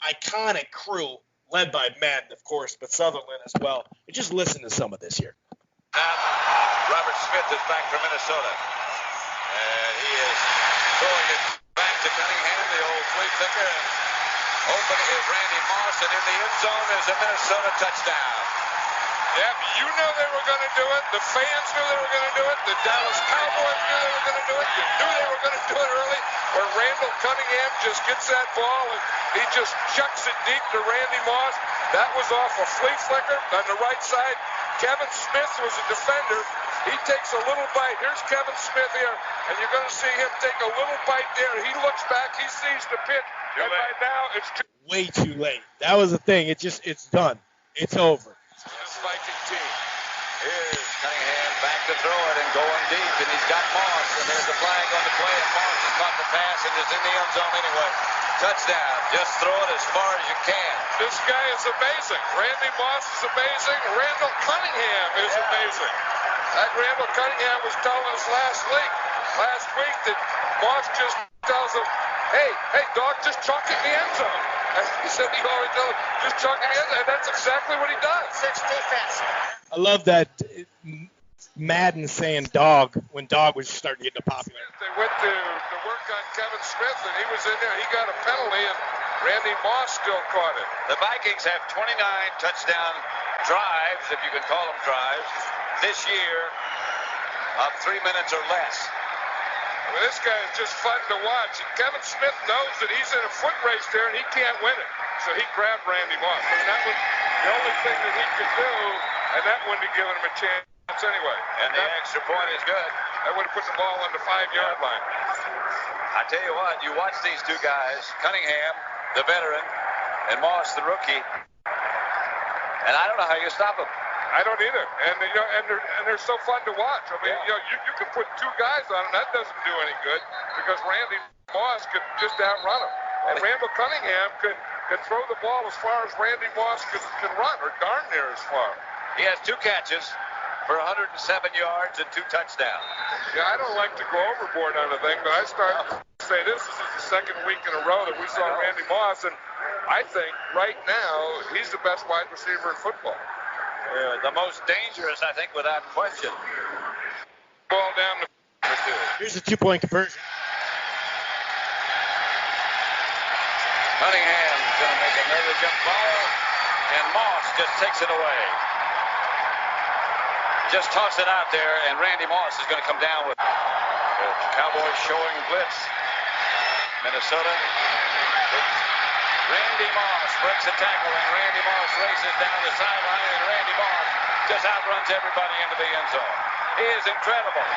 iconic crew. Led by Madden, of course, but Sutherland as well. But just listen to some of this here. Robert Smith is back from Minnesota. And he is throwing it back to Cunningham, the old flea flicker. Open is Randy Moss, and in the end zone is a Minnesota touchdown. Yep, you knew they were going to do it. The fans knew they were going to do it. The Dallas Cowboys knew they were going to do it. You knew they were going to do it early. Where Randall Cunningham just gets that ball and he just chucks it deep to Randy Moss. That was off a flea flicker on the right side. Kevin Smith was a defender. He takes a little bite. Here's Kevin Smith here, and you're going to see him take a little bite there. He looks back. He sees the pitch, and by now it's way too late. That was the thing. It's done. It's over. This Viking team. Here's Cunningham back to throw it and going deep, and he's got Moss, and there's a flag on the play, and Moss has caught the pass and is in the end zone anyway. Touchdown. Just throw it as far as you can. This guy is amazing. Randy Moss is amazing. Randall Cunningham is amazing. That Randall Cunningham was telling us last week that Moss just tells him, hey, dog, just chuck it in the end zone. And he said he always tells him, just chuck it in, and that's exactly what he does. Six defense. I love that Madden saying dog when dog was starting to get popular. They went to work on Kevin Smith, and he was in there. He got a penalty, and Randy Moss still caught it. The Vikings have 29 touchdown drives, if you can call them drives, this year of 3 minutes or less. Well, this guy is just fun to watch. And Kevin Smith knows that he's in a foot race there, and he can't win it. So he grabbed Randy Moss. And that was the only thing that he could do And that wouldn't have given him a chance anyway. And the extra point is good. That would have put the ball on the 5-yard line. I tell you what, you watch these two guys, Cunningham, the veteran, and Moss, the rookie, and I don't know how you stop them. I don't either. And they're so fun to watch. I mean, you can put two guys on them. That doesn't do any good because Randy Moss could just outrun them. And Randall Cunningham could throw the ball as far as Randy Moss can run, or darn near as far. He has 2 catches for 107 yards and 2 touchdowns. Yeah, I don't like to go overboard on a thing, but I start to say this is the second week in a row that we saw Randy Moss, and I think right now he's the best wide receiver in football. The most dangerous, I think, without question. Ball down the Here's a 2-point conversion. Cunningham's going to make another jump ball, and Moss just takes it away. Just toss it out there, and Randy Moss is going to come down with it. The Cowboys showing blitz. Minnesota. Randy Moss breaks a tackle, and Randy Moss races down the sideline, and Randy Moss just outruns everybody into the end zone. He is incredible.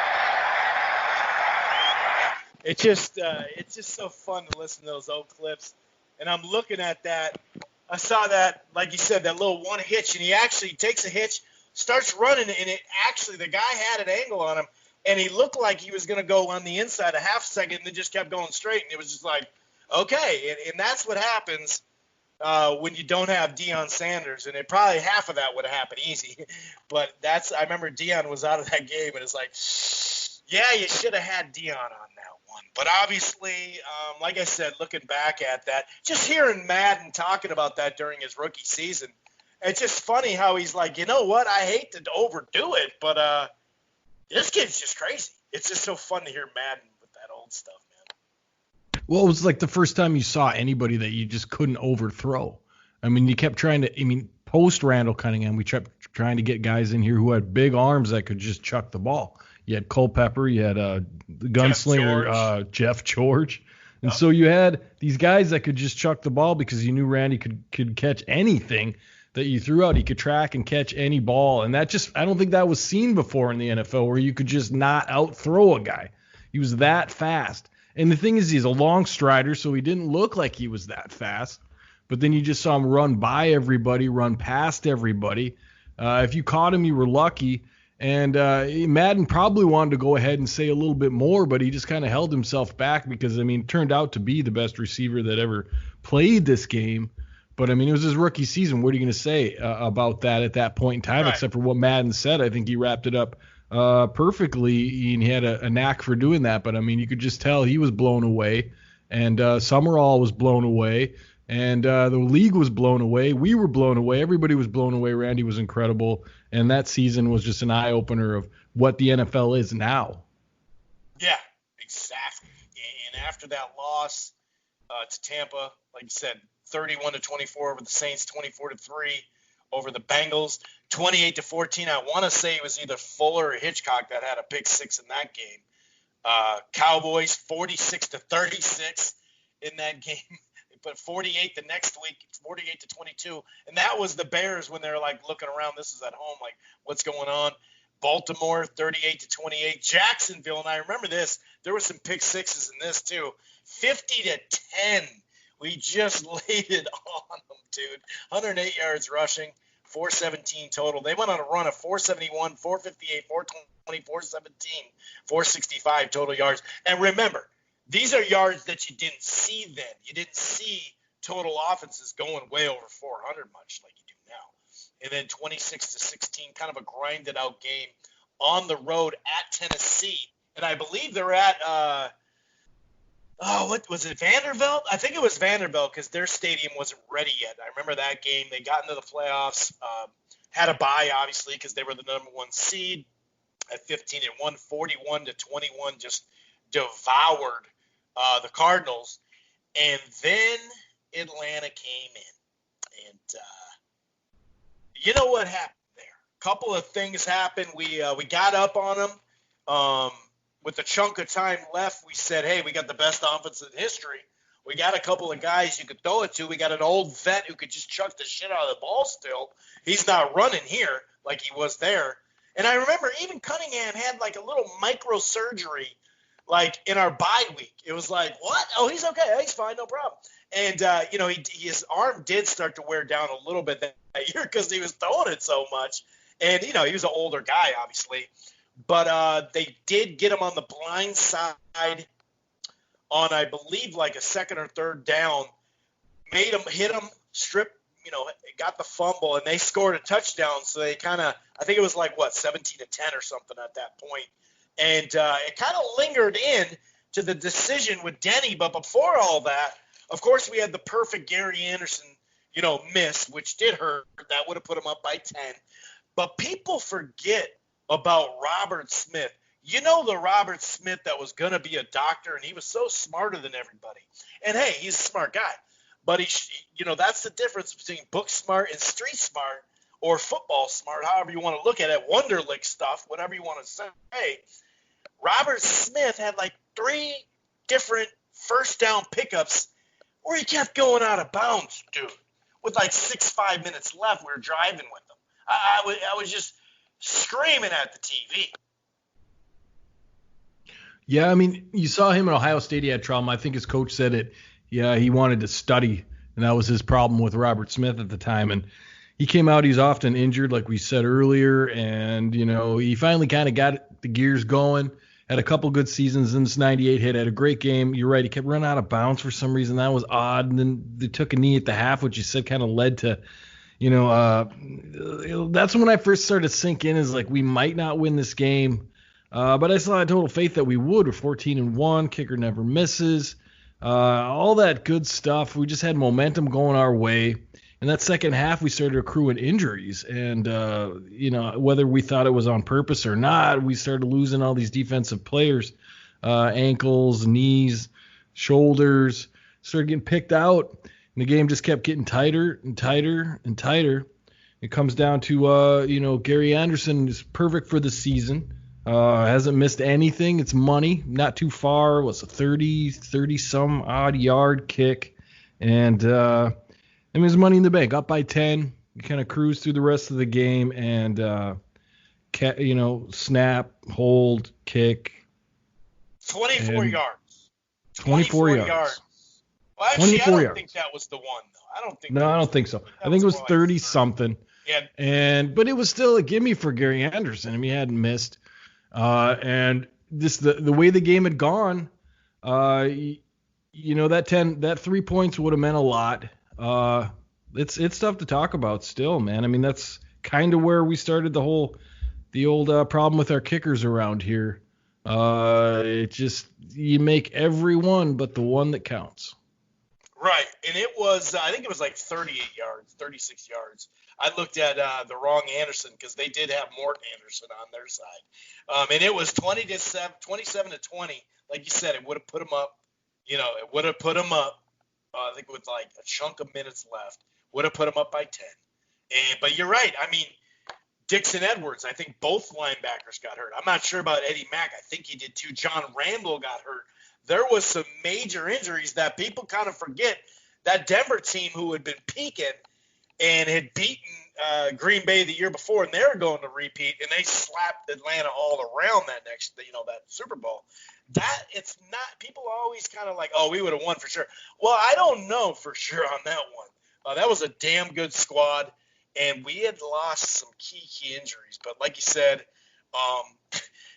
It's just so fun to listen to those old clips. And I'm looking at that. I saw that, like you said, that little one hitch, and he actually takes a hitch, starts running, and the guy had an angle on him, and he looked like he was going to go on the inside a half second, and then just kept going straight, and it was just like, okay. And that's what happens when you don't have Deion Sanders, and probably half of that would have happened easy. But I remember Deion was out of that game, and it's like, yeah, you should have had Deion on that one. But obviously, like I said, looking back at that, just hearing Madden talking about that during his rookie season, it's just funny how he's like, you know what, I hate to overdo it, but this kid's just crazy. It's just so fun to hear Madden with that old stuff, man. Well, it was like the first time you saw anybody that you just couldn't overthrow. I mean, you kept trying to, post Randall Cunningham, we kept trying to get guys in here who had big arms that could just chuck the ball. You had Culpepper, you had the gunslinger Jeff George. And so you had these guys that could just chuck the ball because you knew Randy could catch anything that you threw out. He could track and catch any ball. And I don't think that was seen before in the NFL, where you could just not out-throw a guy. He was that fast. And the thing is, he's a long strider, so he didn't look like he was that fast. But then you just saw him run by everybody, run past everybody. If you caught him, you were lucky. And Madden probably wanted to go ahead and say a little bit more, but he just kind of held himself back because, it turned out to be the best receiver that ever played this game. But, it was his rookie season. What are you going to say about that at that point in time, right? Except for what Madden said? I think he wrapped it up perfectly, and he had a knack for doing that. But, you could just tell he was blown away, and Summerall was blown away, and the league was blown away. We were blown away. Everybody was blown away. Randy was incredible. And that season was just an eye-opener of what the NFL is now. Yeah, exactly. And after that loss to Tampa, like you said, 31-24 over the Saints, 24-3 over the Bengals, 28-14. I want to say it was either Fuller or Hitchcock that had a pick six in that game. Cowboys, 46-36 in that game. But 48 the next week, 48-22. And that was the Bears when they're like looking around. This is at home, like what's going on? Baltimore, 38-28. Jacksonville, and I remember this. There were some pick sixes in this too. 50-10. We just laid it on them, dude. 108 yards rushing, 417 total. They went on a run of 471, 458, 420, 417, 465 total yards. And remember, these are yards that you didn't see then. You didn't see total offenses going way over 400 much like you do now. And then 26-16, kind of a grinded out game on the road at Tennessee. And I believe they're at, what was it, Vanderbilt? I think it was Vanderbilt because their stadium wasn't ready yet. I remember that game. They got into the playoffs, had a bye, obviously, because they were the number one seed at 15-1, 41-21, just devoured the Cardinals, and then Atlanta came in, and you know what happened there? A couple of things happened. We got up on them with a chunk of time left. We said, hey, we got the best offense in history. We got a couple of guys you could throw it to. We got an old vet who could just chuck the shit out of the ball still. He's not running here. like he was there. And I remember even Cunningham had like a little microsurgery like in our bye week. It was like, what? Oh, he's okay. He's fine. No problem. And, his arm did start to wear down a little bit that year because he was throwing it so much. And, he was an older guy, obviously. But they did get him on the blind side on, I believe, like a second or third down. Made him hit him, strip, got the fumble, and they scored a touchdown. So they kind of, I think it was like, 17-10 or something at that point. And it kind of lingered in to the decision with Denny. But before all that, of course, we had the perfect Gary Anderson, miss, which did hurt. That would have put him up by 10. But people forget about Robert Smith. The Robert Smith that was going to be a doctor, and he was so smarter than everybody. And, hey, he's a smart guy. But, that's the difference between book smart and street smart or football smart, however you want to look at it, Wonderlic stuff, whatever you want to say. Robert Smith had like 3 different first down pickups where he kept going out of bounds, dude. With like 5 minutes left, we were driving with him. I was just screaming at the TV. Yeah, I mean, you saw him in Ohio State. He had trauma. I think his coach said it. Yeah, he wanted to study, and that was his problem with Robert Smith at the time. And he came out. He's often injured, like we said earlier, and he finally kind of got the gears going. Had a couple good seasons in this 98 hit. Had a great game. You're right. He kept running out of bounds for some reason. That was odd. And then they took a knee at the half, which you said kind of led to, that's when I first started to sink in is like we might not win this game. But I still had total faith that we would. We're 14-1. Kicker never misses. All that good stuff. We just had momentum going our way. In that second half, we started accruing injuries. And, whether we thought it was on purpose or not, we started losing all these defensive players, ankles, knees, shoulders, started getting picked out. And the game just kept getting tighter and tighter and tighter. It comes down to, Gary Anderson is perfect for the season. Hasn't missed anything. It's money, not too far. What's a 30-some odd yard kick. And, it's money in the bank, up by 10. You kind of cruise through the rest of the game and, snap, hold, kick. 24 yards. 24 yards. Well, actually, I don't think that was the one, though. I don't think so. I think it was 30-something. Yeah. But it was still a gimme for Gary Anderson. I mean, he hadn't missed. And just the way the game had gone, that 3 points would have meant a lot. It's tough to talk about still, man. I mean, that's kind of where we started the old problem with our kickers around here. You make every one but the one that counts. Right. And it was, I think it was like 38 yards, 36 yards. I looked at the wrong Anderson because they did have Mort Anderson on their side. And it was 27-20. Like you said, it would have put them up. It would have put them up. I think with like a chunk of minutes left, would have put them up by 10. But you're right. I mean, Dixon Edwards, I think both linebackers got hurt. I'm not sure about Eddie Mack. I think he did too. John Randall got hurt. There was some major injuries that people kind of forget. That Denver team who had been peaking and had beaten Green Bay the year before, and they were going to repeat, and they slapped Atlanta all around that next, that Super Bowl. That it's not. People always kind of like, oh, we would have won for sure. Well, I don't know for sure on that one. That was a damn good squad, and we had lost some key injuries. But like you said,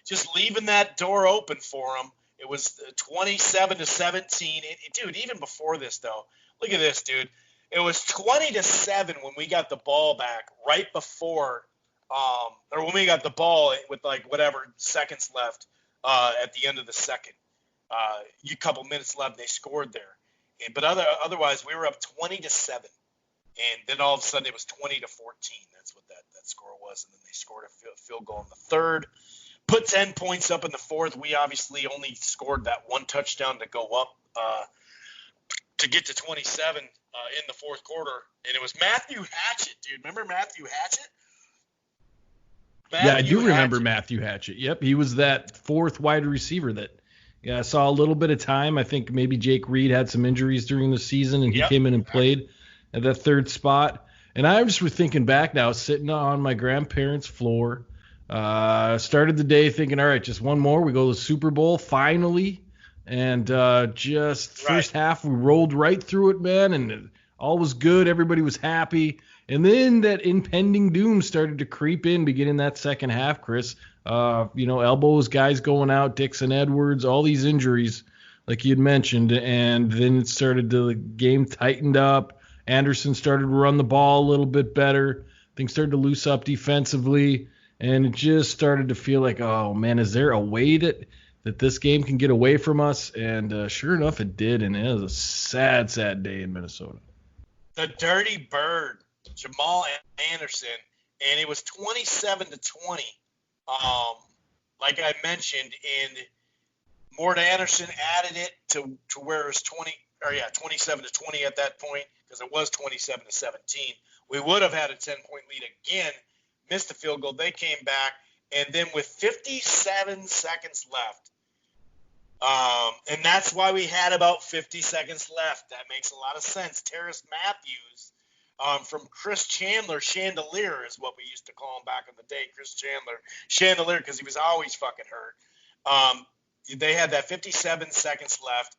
just leaving that door open for them. It was 27-17. Dude, even before this though, look at this, dude. It was 20-7 when we got the ball back right before, or when we got the ball with like whatever seconds left at the end of the second. A couple minutes left, and they scored there. But otherwise, we were up 20-7, and then all of a sudden it was 20-14. That's what that score was, and then they scored a field goal in the third. Put 10 points up in the fourth. We obviously only scored that one touchdown to go up to get to 27 in the fourth quarter. And it was Matthew Hatchett, dude. Remember Matthew Hatchett? I do remember Matthew Hatchett. Yep, he was that fourth wide receiver that I saw a little bit of time. I think maybe Jake Reed had some injuries during the season, and he came in and played at that third spot. And I just was thinking back now, sitting on my grandparents' floor, started the day thinking, all right, just one more. We go to the Super Bowl finally. And just first half, we rolled right through it, man, and all was good. Everybody was happy. And then that impending doom started to creep in beginning that second half, Chris. Elbows, guys going out, Dixon Edwards, all these injuries, like you had mentioned. And then it started the game tightened up. Anderson started to run the ball a little bit better. Things started to loose up defensively. And it just started to feel like, oh, man, is there a way that this game can get away from us? And sure enough, it did. And it was a sad, sad day in Minnesota. The Dirty Bird, Jamal Anderson, and it was 27-20. Like I mentioned, and Mort Anderson added it to where it was 27-20 at that point, because it was 27-17. We would have had a 10-point lead again, missed the field goal. They came back, and then with 57 seconds left, and that's why we had about 50 seconds left. That makes a lot of sense. Terrace Matthews from Chris Chandelier is what we used to call him back in the day, Chris Chandelier, because he was always fucking hurt. They had that 57 seconds left.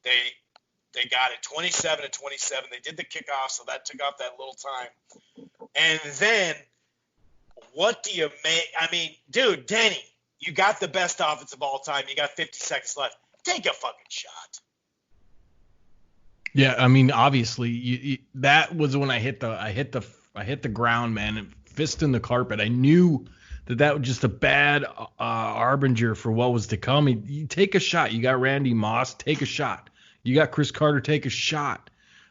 They got it 27-27. They did the kickoff, so that took off that little time. And then what do you make? I mean, dude, Denny, you got the best offense of all time. You got 50 seconds left. Take a fucking shot. Yeah, I mean, obviously, that was when I hit the ground, man, and fist in the carpet. I knew that was just a bad harbinger for what was to come. You take a shot. You got Randy Moss, take a shot. You got Chris Carter, take a shot.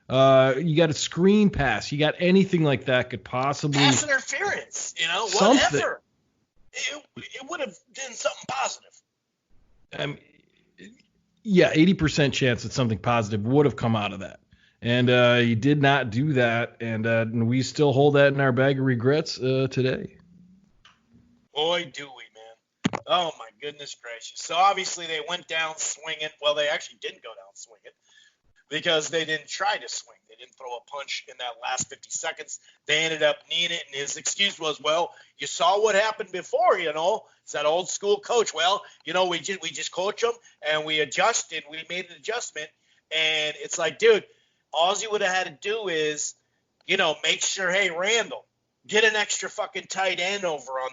You got a screen pass. You got anything like that could possibly pass interference. Something. Whatever. It would have been something positive. Yeah, 80% chance that something positive would have come out of that. And he did not do that, and we still hold that in our bag of regrets today. Boy, do we, man. Oh, my goodness gracious. So, obviously, they went down swinging. Well, they actually didn't go down swinging because they didn't try to swing. They didn't throw a punch in that last 50 seconds. They ended up kneeing it, and his excuse was, well, you saw what happened before, It's that old school coach. Well, we just coach them, and we adjusted. We made an adjustment, and it's like, dude, all you would have had to do is, make sure, hey, Randall, get an extra fucking tight end over on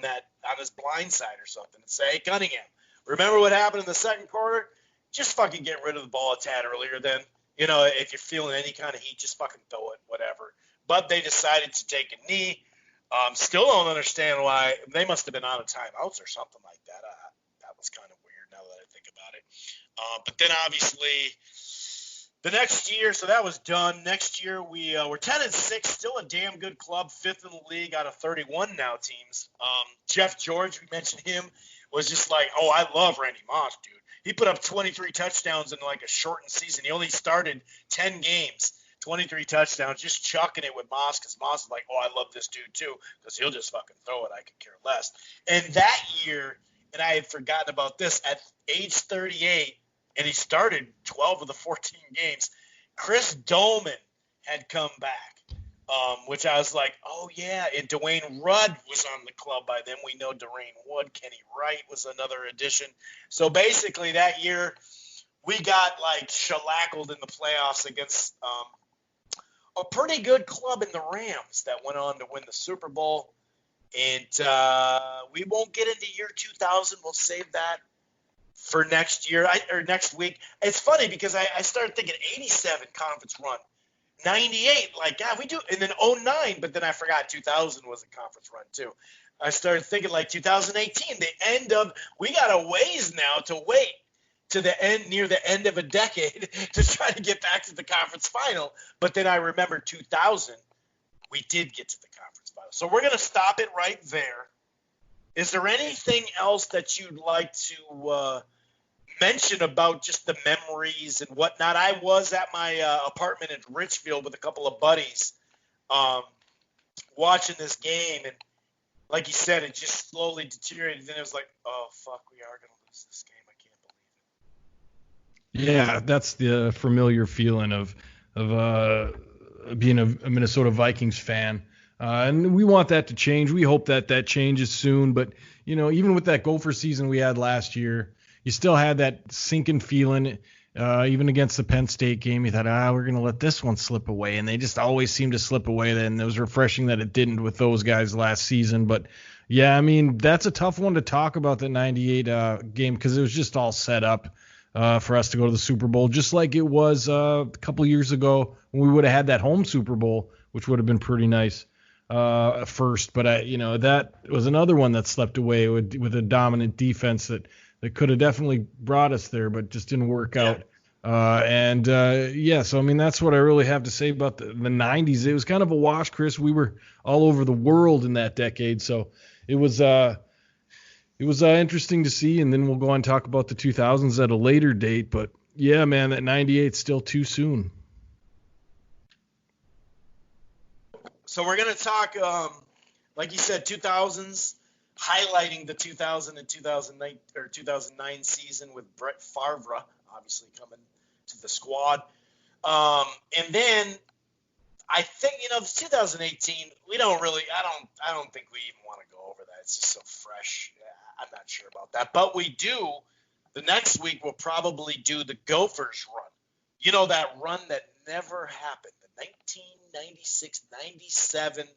his blind side or something, and say, hey, Cunningham, remember what happened in the second quarter? Just fucking get rid of the ball a tad earlier then. If you're feeling any kind of heat, just fucking throw it, whatever. But they decided to take a knee. Still don't understand why. They must have been out of timeouts or something like that. That was kind of weird now that I think about it. But then obviously the next year, so that was done. Next year we're 10-6, still a damn good club, 5th in the league out of 31 now teams. Jeff George, we mentioned him, was just like, oh, I love Randy Moss, dude. He put up 23 touchdowns in like a shortened season. He only started 10 games. 23 touchdowns, just chucking it with Moss, because Moss is like, oh, I love this dude too, because he'll just fucking throw it. I could care less. And that year, and I had forgotten about this, at age 38, and he started 12 of the 14 games, Chris Dolman had come back, which I was like, oh, yeah. And Dwayne Rudd was on the club by then. We know Dwayne Wood. Kenny Wright was another addition. So basically that year we got like shellackled in the playoffs against a pretty good club in the Rams that went on to win the Super Bowl. And we won't get into year 2000. We'll save that for next year or next week. It's funny because I started thinking 87 conference run, 98, like, God, we do, and then 09, but then I forgot 2000 was a conference run too. I started thinking like 2018, the end of, we got a ways now to wait to the end, near the end of a decade to try to get back to the conference final. But then I remember 2000, we did get to the conference final. So we're going to stop it right there. Is there anything else that you'd like to mention about just the memories and whatnot? I was at my apartment in Richfield with a couple of buddies watching this game. And like you said, it just slowly deteriorated. Then it was like, oh, fuck, we are going to lose this game. I can't believe it. Yeah, that's the familiar feeling of being a Minnesota Vikings fan. And we want that to change. We hope that changes soon. But, even with that Gopher season we had last year, you still had that sinking feeling. Even against the Penn State game, you thought, we're going to let this one slip away. And they just always seem to slip away. And it was refreshing that it didn't with those guys last season. But, yeah, I mean, that's a tough one to talk about, the 98 game, because it was just all set up for us to go to the Super Bowl, just like it was a couple years ago when we would have had that home Super Bowl, which would have been pretty nice at first. But, that was another one that slept away with a dominant defense that could have definitely brought us there, but just didn't work out. So, I mean, that's what I really have to say about the 90s. It was kind of a wash, Chris. We were all over the world in that decade, so it was interesting to see, and then we'll go on and talk about the 2000s at a later date. But, yeah, man, that 98's still too soon. So we're going to talk, like you said, 2000s, highlighting the 2000 and 2009 season with Brett Favre, obviously coming to the squad. And then I think, 2018, I don't think we even want to go over that. It's just so fresh. I'm not sure about that. But we do, the next week, we'll probably do the Gophers run. That run that never happened, the 1996-97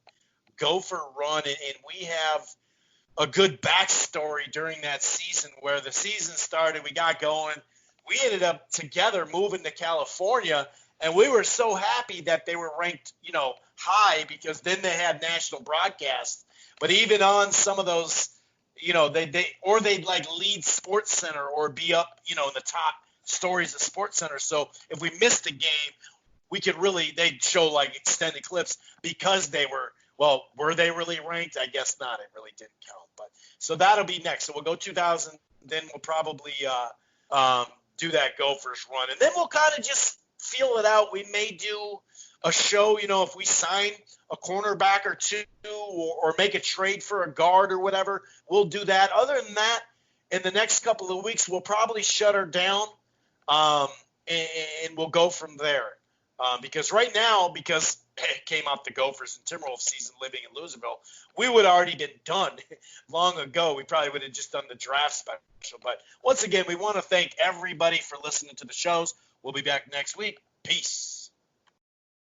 Gopher run. And we have a good backstory during that season where the season started, we got going. We ended up together moving to California, and we were so happy that they were ranked, high, because then they had national broadcast. But even on some of those, they'd like lead Sports Center or be up, in the top stories of Sports Center. So if we missed a game, they'd show like extended clips because they were. Well, were they really ranked? I guess not. It really didn't count. But so that'll be next. So we'll go 2000. Then we'll probably do that Gophers run, and then we'll kind of just feel it out. We may do a show, if we sign a cornerback or two, or make a trade for a guard or whatever. We'll do that. Other than that, in the next couple of weeks, we'll probably shut her down, and we'll go from there. Because right now, because it came off the Gophers and Timberwolves season living in Loserville, we would have already been done long ago. We probably would have just done the draft special. But once again, we want to thank everybody for listening to the shows. We'll be back next week. Peace.